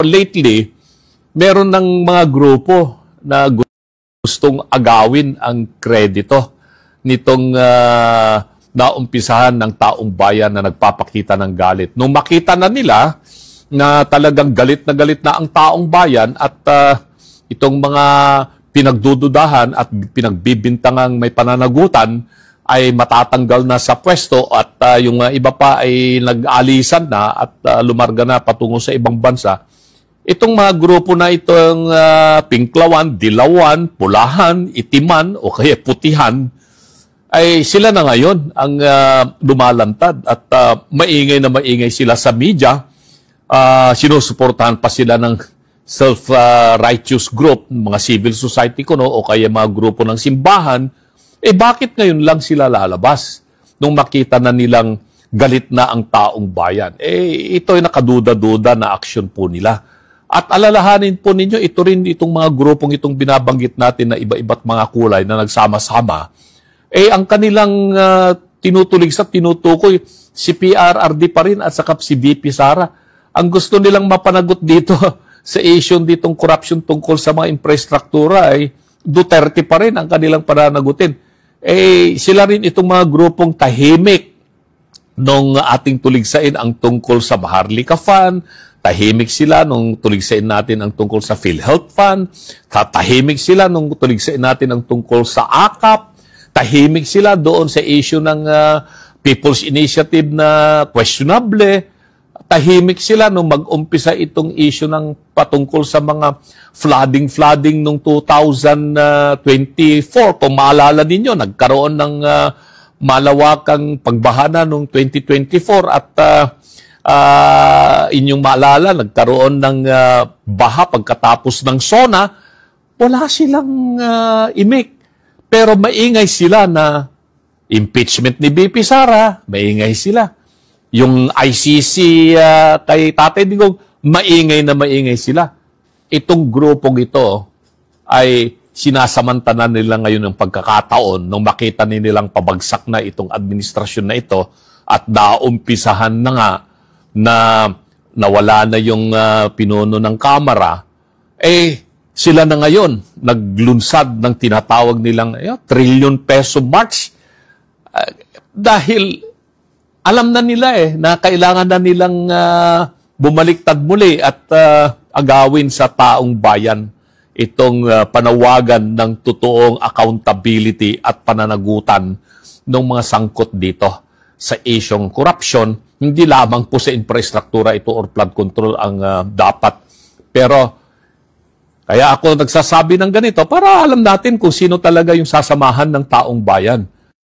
lately, meron ng mga grupo na gustong agawin ang kredito nitong naumpisahan ng taong bayan na nagpapakita ng galit. Nung makita na nila na talagang galit na ang taong bayan at itong mga pinagdududahan at pinagbibintangang may pananagutan ay matatanggal na sa pwesto at yung iba pa ay nag-alisan na at lumarga na patungo sa ibang bansa. Itong mga grupo na itong pinklawan, dilawan, pulahan, itiman o kaya putihan, ay sila na ngayon ang lumalantad at maingay na maingay sila sa media. Sinusuportahan pa sila ng self-righteous group, mga civil society o kaya mga grupo ng simbahan. Bakit ngayon lang sila lalabas nung makita na nilang galit na ang taong bayan? Ito ay nakaduda-duda na aksyon po nila. At alalahanin po ninyo, ito rin itong mga grupong itong binabanggit natin na iba-iba't mga kulay na nagsama-sama, ang kanilang tinutulig sa tinutukoy, si PRRD pa rin at saka si VP Sara. Ang gusto nilang mapanagot dito sa issue ditong corruption tungkol sa mga infrastruktura ay Duterte pa rin ang kanilang pananagutin. Sila rin itong mga grupong tahimik nung ating tuligsain ang tungkol sa Maharlika Fund. Tahimik sila nung tuligsain natin ang tungkol sa PhilHealth Fund. Tahimik sila nung tuligsain natin ang tungkol sa AKAP. Tahimik sila doon sa issue ng People's Initiative na questionable. Tahimik sila nung mag-umpisa itong issue ng patungkol sa mga flooding nung 2024. Kung maalala ninyo, nagkaroon ng malawakang pagbahana nung 2024 at inyong maalala, nagkaroon ng baha pagkatapos ng SONA, wala silang imik. Pero maingay sila na impeachment ni BP Sara, maingay sila. Yung ICC kay Tatay Digong, maingay na maingay sila. Itong grupong ito ay sinasamantana nila ngayon ng pagkakataon nung makita nilang pabagsak na itong administrasyon na ito at naumpisahan na nga na nawala na yung pinuno ng Kamara, sila na ngayon naglunsad ng tinatawag nilang trillion peso march. Dahil alam na nila na kailangan na nilang bumaliktad muli at agawin sa taong bayan itong panawagan ng totoong accountability at pananagutan ng mga sangkot dito sa isyong corruption. Hindi lamang po sa infrastruktura ito or flood control ang dapat. Pero kaya ako nagsasabi ng ganito para alam natin kung sino talaga yung sasamahan ng taong bayan.